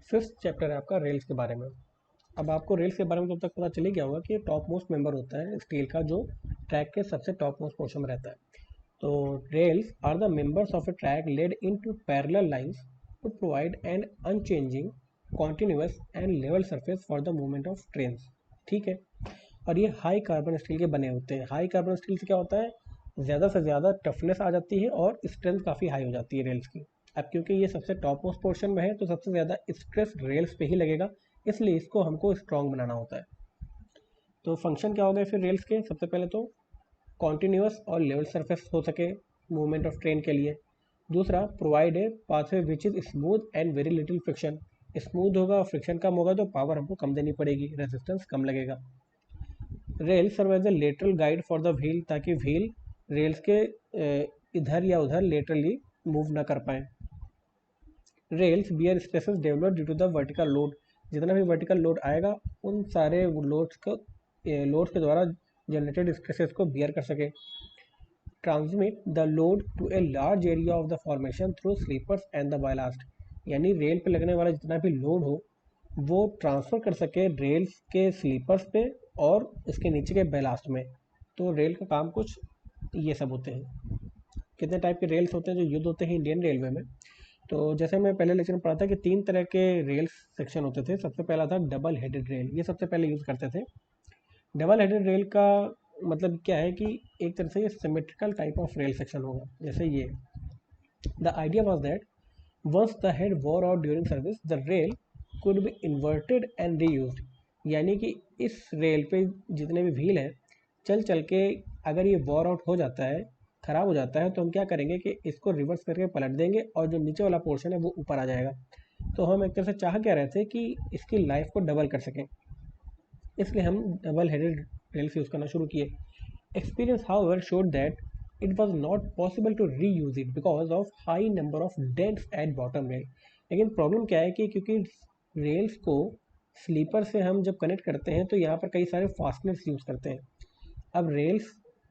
Fifth chapter है आपका rails के बारे में। अब आपको रेल्स के बारे में तब तक पता चल ही गया होगा कि टॉप मोस्ट मेंबर होता है स्टील का, जो ट्रैक के सबसे टॉप मोस्ट पोर्शन में रहता है। तो rails are the members of a track laid in two parallel lines to provide an unchanging continuous and level surface for the movement of trains. ठीक है। और ये हाई कार्बन स्टील के बने होते हैं। हाई कार्बन स्टील से क्या होता है, ज़्यादा से ज़्यादा टफनेस आ जाती है और स्ट्रेंथ काफ़ी हाई हो जाती है रेल्स की। अब क्योंकि ये सबसे टॉप मोस्ट पोर्शन में है तो सबसे ज़्यादा स्ट्रेस रेल्स पे ही लगेगा, इसलिए इसको हमको स्ट्रॉन्ग बनाना होता है। तो फंक्शन क्या हो गए फिर रेल्स के, सबसे पहले तो कॉन्टिन्यूस और लेवल सरफेस हो सके मूवमेंट ऑफ ट्रेन के लिए। दूसरा, provide a pathway which is smooth and very little friction. Smooth होगा और फ्रिक्शन कम होगा तो पावर हमको कम देनी पड़ेगी, रेजिस्टेंस कम लगेगा। Rail serve as a lateral guide for the wheel, ताकि व्हील रेल्स के इधर या उधर लेटरली मूव ना कर पाए। Rails bear stresses develop due to the vertical load. जितना भी वर्टिकल लोड आएगा उन सारे लोड्स के द्वारा जनरेटेड स्ट्रेसेस को बियर कर सके। Transmit the load to a large area of the formation through sleepers and the ballast. यानी रेल पे लगने वाला जितना भी लोड हो वो ट्रांसफ़र कर सके रेल्स के स्लीपर्स पे और उसके नीचे के बैलास्ट में। तो रेल का काम कुछ ये सब होते हैं। कितने टाइप के रेल्स होते हैं जो युद्ध होते हैं इंडियन रेलवे में। तो जैसे मैं पहले लेक्चर में पढ़ा था कि 3 तरह के रेल सेक्शन होते थे। सबसे पहला था डबल हेडेड रेल, ये सबसे पहले यूज़ करते थे। डबल हेडेड रेल का मतलब क्या है कि एक तरह से ये symmetrical type of rail section होगा। जैसे ये the idea was that once the head wore out during service the rail could be inverted and reused. यानी कि इस रेल पे जितने भी व्हील हैं चल चल के अगर ये वॉर आउट हो जाता है, ख़राब हो जाता है, तो हम क्या करेंगे कि इसको रिवर्स करके पलट देंगे और जो नीचे वाला पोर्शन है वो ऊपर आ जाएगा। तो हम एक तरह से चाह क्या रहे थे कि इसकी लाइफ को डबल कर सकें, इसलिए हम डबल हेडेड रेल्स यूज़ करना शुरू किए। Experience however showed that it was not possible to reuse it because of high number of dents at bottom rail। लेकिन प्रॉब्लम क्या है कि क्योंकि रेल्स को स्लीपर से हम जब कनेक्ट करते हैं तो यहाँ पर कई सारे फास्टनर्स यूज़ करते हैं। अब रेल्स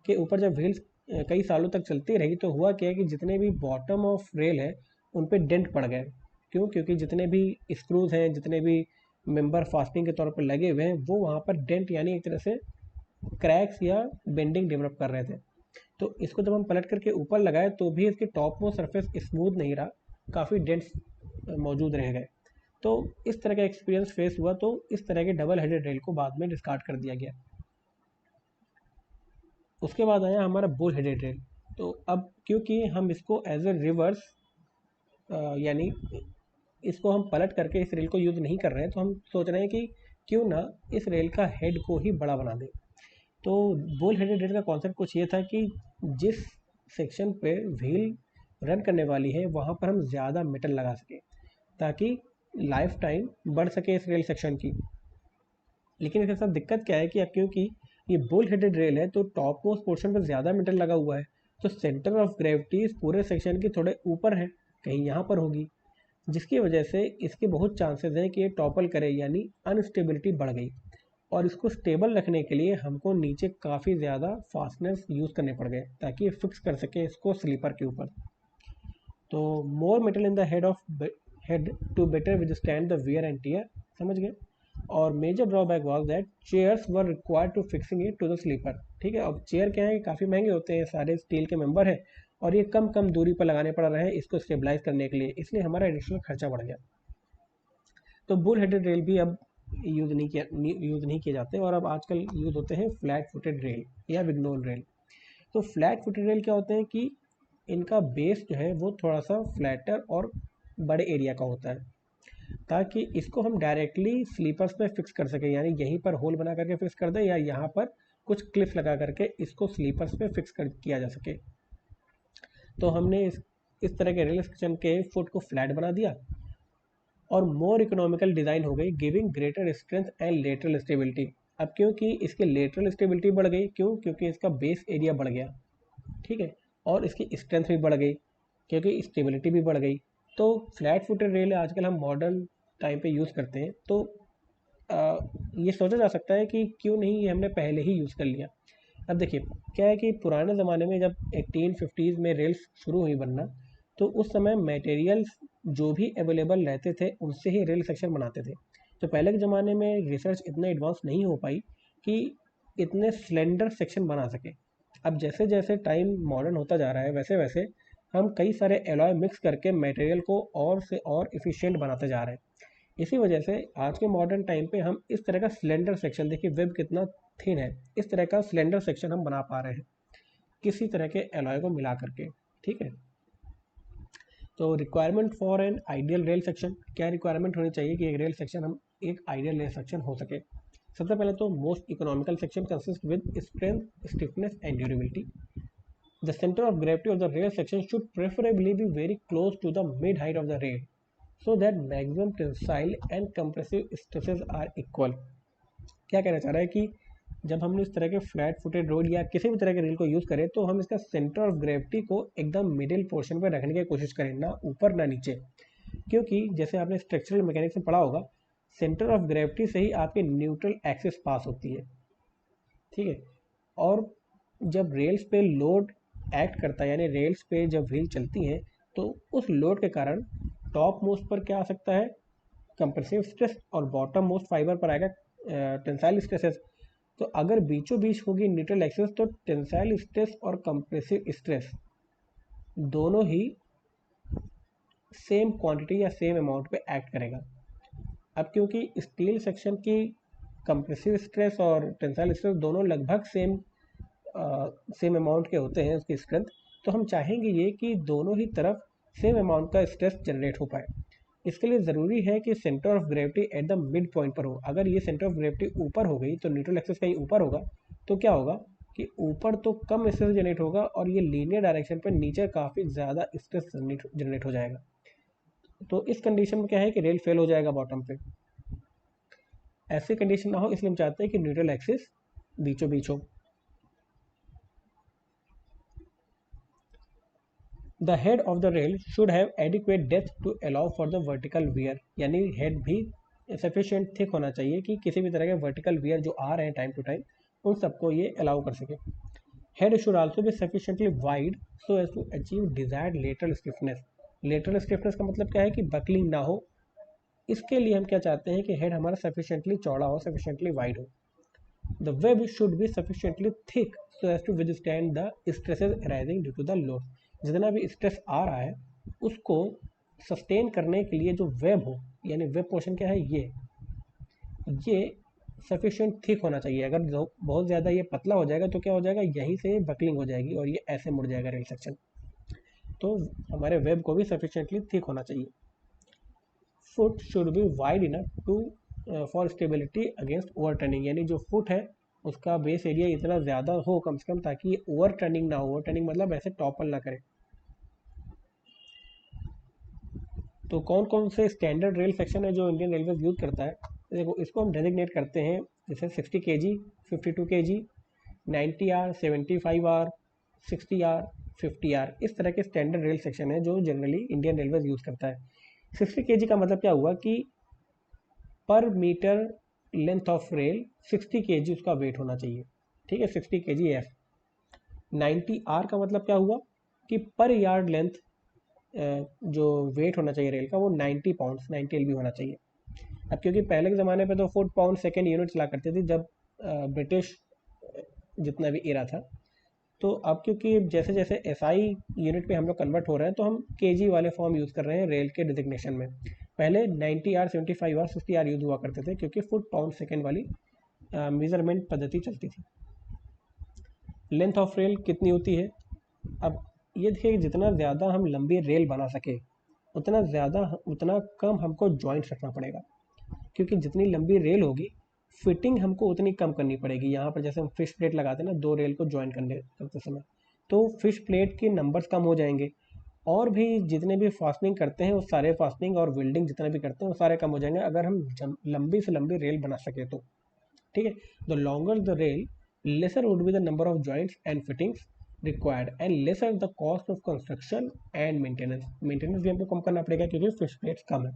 के ऊपर जब व्हील्स कई सालों तक चलती रही तो हुआ क्या है कि जितने भी बॉटम ऑफ रेल है उन पे डेंट पड़ गए। क्यों? क्योंकि जितने भी स्क्रूज हैं, जितने भी मेंबर फास्टनिंग के तौर पर लगे हुए हैं, वो वहाँ पर डेंट यानी एक तरह से क्रैक्स या बेंडिंग डेवलप कर रहे थे। तो इसको जब हम पलट करके ऊपर लगाए तो भी इसके टॉप मोस्ट सरफेस स्मूथ नहीं रहा, काफ़ी डेंट्स मौजूद रह गए। तो इस तरह का एक्सपीरियंस फेस हुआ, तो इस तरह के डबल हेडेड रेल को बाद में डिस्कार्ड कर दिया गया। उसके बाद आया हमारा बुल हेडेड रेल। तो अब क्योंकि हम इसको एज ए रिवर्स यानी इसको हम पलट करके इस रेल को यूज़ नहीं कर रहे हैं, तो हम सोच रहे हैं कि क्यों ना इस रेल का हेड को ही बड़ा बना दें। तो बुल हेडेड रेल का कॉन्सेप्ट कुछ ये था कि जिस सेक्शन पे व्हील रन करने वाली है वहाँ पर हम ज़्यादा मेटल लगा सकें ताकि लाइफ टाइम बढ़ सके इस रेल सेक्शन की। लेकिन इसके साथ दिक्कत क्या है कि अब क्योंकि ये बुल हेडेड रेल है तो टॉप मोस्ट पोर्शन पर ज़्यादा मेटल लगा हुआ है, तो सेंटर ऑफ ग्रेविटी इस पूरे सेक्शन के थोड़े ऊपर है, कहीं यहाँ पर होगी, जिसकी वजह से इसके बहुत चांसेस हैं कि ये टॉपल करे, यानी अनस्टेबिलिटी बढ़ गई। और इसको स्टेबल रखने के लिए हमको नीचे काफ़ी ज़्यादा फास्टनर्स यूज़ करने पड़ गए ताकि ये फिक्स कर सके इसको स्लीपर के ऊपर। तो more metal in the head to better withstand the wear and tear, समझ गए। और major drawback was that chairs were required to fixing it to the sleeper. ठीक है, अब चेयर क्या है, काफ़ी महंगे होते हैं, सारे स्टील के मेंबर हैं और ये कम कम दूरी पर लगाने पड़ रहे हैं इसको स्टेबलाइज करने के लिए, इसलिए हमारा एडिशनल खर्चा बढ़ गया। तो बुल हेडेड रेल भी अब यूज़ नहीं किए जाते और अब आजकल यूज़ होते हैं फ्लैट फुटेड रेल या विग्नोल रेल। तो फ्लैट फुटेड रेल क्या होते हैं कि इनका बेस जो है वो थोड़ा सा फ्लैटर और बड़े एरिया का होता है, ताकि इसको हम डायरेक्टली स्लीपर्स पे फिक्स कर सकें, यानी यहीं पर होल बना करके फिक्स कर दें या यहाँ पर कुछ क्लिप्स लगा करके इसको स्लीपर्स पे फिक्स कर किया जा सके। तो हमने इस तरह के रेल सेक्शन के फुट को फ्लैट बना दिया और मोर इकोनॉमिकल डिज़ाइन हो गई, giving greater strength and lateral stability. अब क्योंकि इसके लेटरल स्टेबिलिटी बढ़ गई, क्यों? क्योंकि इसका बेस एरिया बढ़ गया, ठीक है, और इसकी स्ट्रेंथ भी बढ़ गई क्योंकि स्टेबिलिटी भी बढ़ गई। तो फ्लैट फुटेड रेल आजकल हम मॉडर्न टाइम पे यूज़ करते हैं। तो ये सोचा जा सकता है कि क्यों नहीं ये हमने पहले ही यूज़ कर लिया। अब देखिए क्या है कि पुराने ज़माने में जब 1850s में रेल्स शुरू हुई बनना, तो उस समय मटेरियल्स जो भी अवेलेबल रहते थे उनसे ही रेल सेक्शन बनाते थे। तो पहले के ज़माने में रिसर्च इतना एडवांस नहीं हो पाई कि इतने स्लेंडर सेक्शन बना सके। अब जैसे जैसे टाइम मॉडर्न होता जा रहा है वैसे वैसे हम कई सारे एलॉय मिक्स करके मटेरियल को और से और इफ़िशिएंट बनाते जा रहे हैं। इसी वजह से आज के मॉडर्न टाइम पे हम इस तरह का सिलेंडर सेक्शन, देखिए वेब कितना थिन है, इस तरह का सिलेंडर सेक्शन हम बना पा रहे हैं किसी तरह के एलॉय को मिला करके। ठीक है, तो requirement for an ideal rail section, क्या रिक्वायरमेंट होनी चाहिए कि एक रेल सेक्शन हम एक आइडियल रेल सेक्शन हो सके। सबसे पहले तो most economical section consist with strength, stiffness and durability. The centre of gravity of the rail section should preferably be very close to the mid height of the rail so that maximum tensile and compressive stresses are equal। क्या कहना चाह रहा है कि जब हम इस तरह के फ्लैट फुटेड रोड या किसी भी तरह के रेल को यूज़ करें तो हम इसका सेंटर ऑफ ग्रेविटी को एकदम मिडिल पोर्शन पर रखने की कोशिश करें, ना ऊपर ना नीचे। क्योंकि जैसे आपने स्ट्रक्चरल मैकेनिक्स में पढ़ा होगा, सेंटर ऑफ ग्रेविटी से ही आपके न्यूट्रल एक्सिस पास होती है। ठीक है, और जब रेल्स पे लोड एक्ट करता है, यानी रेल्स पे जब व्हील चलती हैं तो उस लोड के कारण टॉप मोस्ट पर क्या आ सकता है, कंप्रेसिव स्ट्रेस, और बॉटम मोस्ट फाइबर पर आएगा टेंसाइल स्ट्रेसेस। तो अगर बीचों बीच होगी न्यूट्रल एक्सिस तो टेंसाइल स्ट्रेस और कंप्रेसिव स्ट्रेस दोनों ही सेम क्वांटिटी या सेम अमाउंट पे एक्ट करेगा। अब क्योंकि स्टील सेक्शन की कंप्रेसिव स्ट्रेस और टेंसाइल स्ट्रेस दोनों लगभग सेम अमाउंट के होते हैं उसकी स्ट्रेंथ, तो हम चाहेंगे ये कि दोनों ही तरफ सेम अमाउंट का स्ट्रेस जनरेट हो पाए। इसके लिए ज़रूरी है कि centre of gravity at the mid point पर हो। अगर ये सेंटर ऑफ ग्रेविटी ऊपर हो गई तो न्यूट्रल एक्सिस कहीं ऊपर होगा तो क्या होगा कि ऊपर तो कम स्ट्रेस जनरेट होगा और ये लीनियर डायरेक्शन पर नीचे काफ़ी ज़्यादा स्ट्रेस जनरेट हो जाएगा। तो इस कंडीशन में क्या है कि रेल फेल हो जाएगा बॉटम पे। ऐसी कंडीशन ना हो इसलिए हम चाहते हैं कि न्यूट्रल एक्सिस बीचों बीच हो। The head of the rail should have adequate depth to allow for the vertical wear, यानी हेड भी सफिशिएंट थिक होना चाहिए कि किसी भी तरह के वर्टिकल वियर जो आ रहे हैं टाइम टू टाइम उन सबको ये अलाउ कर सके। Head should also be sufficiently wide so as to achieve desired lateral stiffness. Lateral stiffness का मतलब क्या है कि बकलिंग ना हो। इसके लिए हम क्या चाहते हैं कि हेड हमारा सफिशिएंटली चौड़ा हो, सफिशिएंटली वाइड हो। The web should be sufficiently thick so as to withstand the stresses arising due to the load. जितना भी स्ट्रेस आ रहा है उसको सस्टेन करने के लिए जो वेब हो, यानी वेब पोर्शन क्या है, ये सफिशिएंट थिक होना चाहिए। अगर बहुत ज़्यादा ये पतला हो जाएगा तो क्या हो जाएगा, यहीं से बकलिंग हो जाएगी और ये ऐसे मुड़ जाएगा रेल सेक्शन। तो हमारे वेब को भी सफिशिएंटली थिक होना चाहिए। Foot should be wide enough to for stability against over turning, यानी जो फुट है उसका बेस एरिया इतना ज़्यादा हो कम से कम ताकि ये ओवर टर्निंग ना हो। ओवर टर्निंग मतलब ऐसे टॉपल ना करे। तो कौन कौन से स्टैंडर्ड रेल सेक्शन है जो इंडियन रेलवे यूज़ करता है, देखो इसको हम डेजिग्नेट करते हैं जैसे 60 kg, 52 kg, 90R, 75R, 60R, 50R, इस तरह के स्टैंडर्ड रेल सेक्शन है जो जनरली इंडियन रेलवे यूज़ करता है। 60 kg का मतलब क्या हुआ कि पर metre length of rail 60 kg उसका वेट होना चाहिए। ठीक है, 60 kg एफ। 90R का मतलब क्या हुआ कि पर यार्ड लेंथ जो वेट होना चाहिए रेल का वो 90 पाउंड्स 90 LB होना चाहिए। अब क्योंकि पहले के ज़माने पे तो फुट पाउंड सेकेंड यूनिट चला करती थी जब ब्रिटिश जितना भी एरा था, तो अब क्योंकि जैसे जैसे SI यूनिट पे हम लोग कन्वर्ट हो रहे हैं तो हम KG वाले फॉर्म यूज़ कर रहे हैं रेल के डिजिग्नेशन में। पहले 90R, 75R, 60R यूज़ हुआ करते थे क्योंकि फुट पाउंड सेकेंड वाली मेजरमेंट पद्धति चलती थी। लेंथ ऑफ रेल कितनी होती है, अब ये देखिए कि जितना ज़्यादा हम लंबी रेल बना सके उतना कम हमको जॉइंट्स रखना पड़ेगा। क्योंकि जितनी लंबी रेल होगी फिटिंग हमको उतनी कम करनी पड़ेगी। यहाँ पर जैसे हम फिश प्लेट लगाते हैं ना दो रेल को ज्वाइन करते समय, तो फिश प्लेट के नंबर्स कम हो जाएंगे और भी जितने भी फास्टनिंग करते हैं वो सारे फास्टनिंग और वेल्डिंग जितना भी करते हैं वो सारे कम हो जाएंगे अगर हम लंबी से लंबी रेल बना सके तो। ठीक है, the longer the rail lesser would be the number of joints and fittings required and lesser the cost of construction and maintenance भी हमको कम करना पड़ेगा क्योंकि फिश प्लेट्स कम है।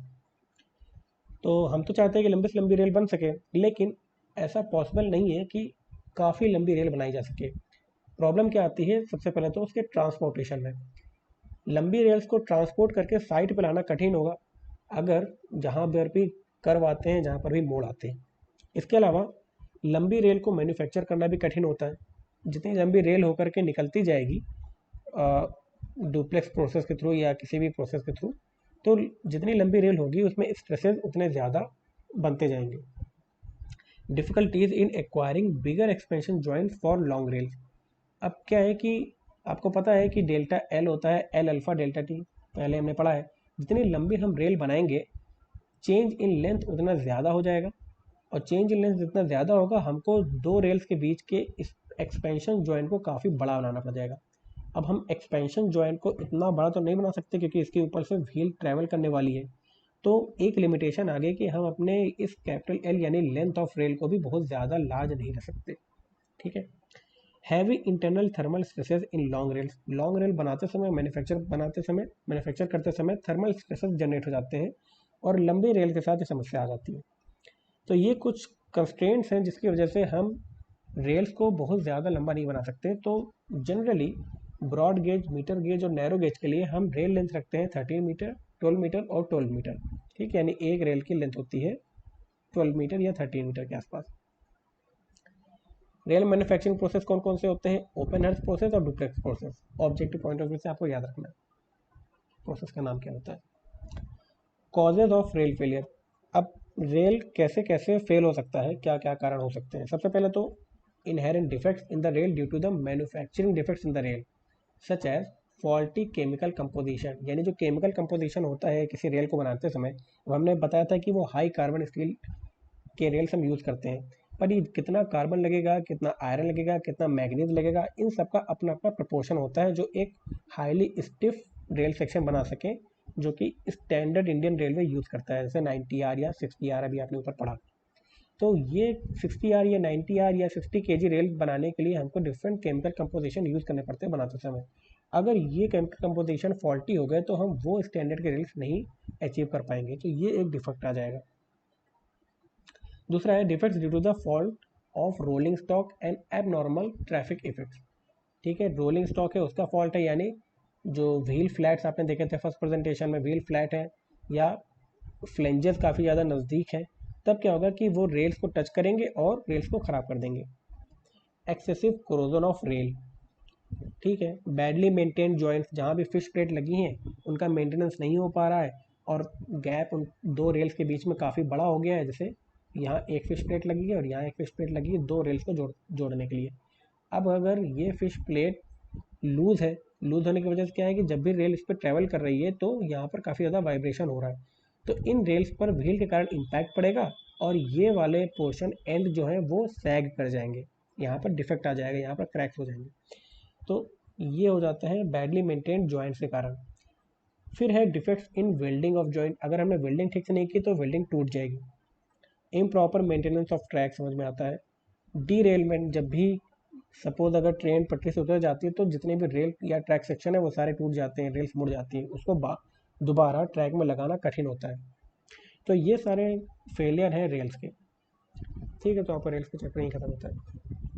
तो हम तो चाहते हैं कि लंबी से लंबी रेल बन सके, लेकिन ऐसा पॉसिबल नहीं है कि काफ़ी लंबी रेल बनाई जा सके। प्रॉब्लम क्या आती है, सबसे पहले तो उसके ट्रांसपोर्टेशन में। लंबी रेल्स को ट्रांसपोर्ट करके साइट पर लाना कठिन होगा अगर जहाँ पर भी कर्व आते हैं, जहाँ पर भी मोड़ आते हैं। इसके अलावा लंबी रेल को मैन्युफैक्चर करना भी कठिन होता है। जितनी लंबी रेल होकर के निकलती जाएगी डुप्लेक्स प्रोसेस के थ्रू या किसी भी प्रोसेस के थ्रू, तो जितनी लंबी रेल होगी उसमें स्ट्रेसेस उतने ज़्यादा बनते जाएंगे। Difficulties in acquiring bigger expansion joint for long rails. अब क्या है कि आपको पता है कि डेल्टा एल होता है एल अल्फ़ा डेल्टा टी, पहले हमने पढ़ा है। जितनी लंबी हम रेल बनाएंगे चेंज इन लेंथ उतना ज़्यादा हो जाएगा, और चेंज इन लेंथ जितना ज़्यादा होगा हमको दो रेल्स के बीच के इस एक्सपेंशन जॉइंट को काफ़ी बड़ा बनाना पड़ जाएगा। अब हम एक्सपेंशन जॉइंट को इतना बड़ा तो नहीं बना सकते क्योंकि इसके ऊपर से व्हील ट्रैवल करने वाली है, तो एक लिमिटेशन आ गई कि हम अपने इस कैपिटल एल यानी लेंथ ऑफ रेल को भी बहुत ज़्यादा लार्ज नहीं रख सकते। ठीक है। Heavy internal thermal stresses in long rails. Long rail बनाते समय मैन्युफैक्चर करते समय थर्मल स्ट्रेसेस जनरेट हो जाते हैं, और लंबी रेल के साथ ये समस्या आ जाती है। तो ये कुछ कंस्ट्रेंट्स हैं जिसकी वजह से हम रेल्स को बहुत ज़्यादा लंबा नहीं बना सकते। तो generally broad gauge, metre gauge और नैरो गेज के लिए हम रेल लेंथ रखते हैं 13 मीटर, 12 मीटर और 12 मीटर। ठीक, यानी एक रेल की लेंथ होती है 12 मीटर या 13 मीटर के आसपास। रेल मैन्युफैक्चरिंग प्रोसेस कौन कौन से होते हैं? ओपन हर्थ प्रोसेस और duplex process. Objective point of view से आपको याद रखना है प्रोसेस का नाम क्या होता है। Causes of rail failure. अब रेल कैसे कैसे फेल हो सकता है, क्या क्या कारण हो सकते हैं? सबसे पहले तो inherent defects in the rail due to the manufacturing defects in the rail such as faulty chemical composition. यानी जो केमिकल कंपोजिशन होता है किसी रेल को बनाते समय, अब हमने बताया था कि वो हाई कार्बन स्टील के रेल्स हम यूज़ करते हैं, पर ये कितना कार्बन लगेगा, कितना आयरन लगेगा, कितना मैग्नीज लगेगा, इन सब का अपना अपना प्रपोर्शन होता है जो एक हाईली स्टिफ रेल सेक्शन बना सके, जो कि स्टैंडर्ड इंडियन रेलवे यूज़ करता है, जैसे 90R या 60R अभी आपने ऊपर पढ़ा। तो ये 60R या 90R या 60 kg रेल बनाने के लिए हमको डिफरेंट केमिकल कंपोजिशन यूज़ करने पड़ते हैं बनाते समय। अगर ये केमिकल कंपोजिशन फॉल्टी हो गए तो हम वो स्टैंडर्ड के रेल्स नहीं अचीव कर पाएंगे, तो ये एक डिफेक्ट आ जाएगा। दूसरा है defects due to the fault of rolling stock and abnormal traffic effects. ठीक है, रोलिंग स्टॉक है उसका फॉल्ट है, यानी जो व्हील फ्लैट्स आपने देखे थे फर्स्ट प्रेजेंटेशन में, व्हील फ्लैट है या फ्लेंजेस काफ़ी ज़्यादा नज़दीक हैं, तब क्या होगा कि वो रेल्स को टच करेंगे और रेल्स को ख़राब कर देंगे। Excessive corrosion of rail. ठीक है, बैडली मेंटेन्ड जॉइंट्स, जहाँ भी फिश प्लेट लगी हैं उनका मेंटेनेंस नहीं हो पा रहा है, और गैप उन दो रेल्स के बीच में काफ़ी बड़ा हो गया है, जैसे यहाँ एक फिश प्लेट लगी है और यहाँ एक फिश प्लेट लगी है दो रेल्स को जोड़ने के लिए। अब अगर ये फिश प्लेट लूज़ है, लूज़ होने की वजह से क्या है कि जब भी रेल इस पर ट्रैवल कर रही है तो यहाँ पर काफ़ी ज़्यादा वाइब्रेशन हो रहा है, तो इन रेल्स पर व्हील के कारण इम्पैक्ट पड़ेगा और ये वाले पोर्शन एंड जो है वो सैग कर जाएंगे, यहाँ पर डिफेक्ट आ जाएगा, यहाँ पर क्रैक्स हो जाएंगे। तो ये हो जाता है बैडली मेंटेन्ड जॉइंट्स के कारण। फिर है defects in welding of joint. अगर हमने वेल्डिंग ठीक से नहीं की तो वेल्डिंग टूट जाएगी। इम्प्रॉपर मेंटेनेंस ऑफ ट्रैक समझ में आता है। डीरेलमेंट, जब भी सपोज अगर ट्रेन पटरी से उतर जाती है तो जितने भी रेल या ट्रैक सेक्शन है वो सारे टूट जाते हैं, रेल्स मुड़ जाती हैं, उसको दोबारा ट्रैक में लगाना कठिन होता है। तो ये सारे फेलियर हैं रेल्स के। ठीक है, तो यहाँ पर रेल्स का चैप्टर नहीं खत्म होता है।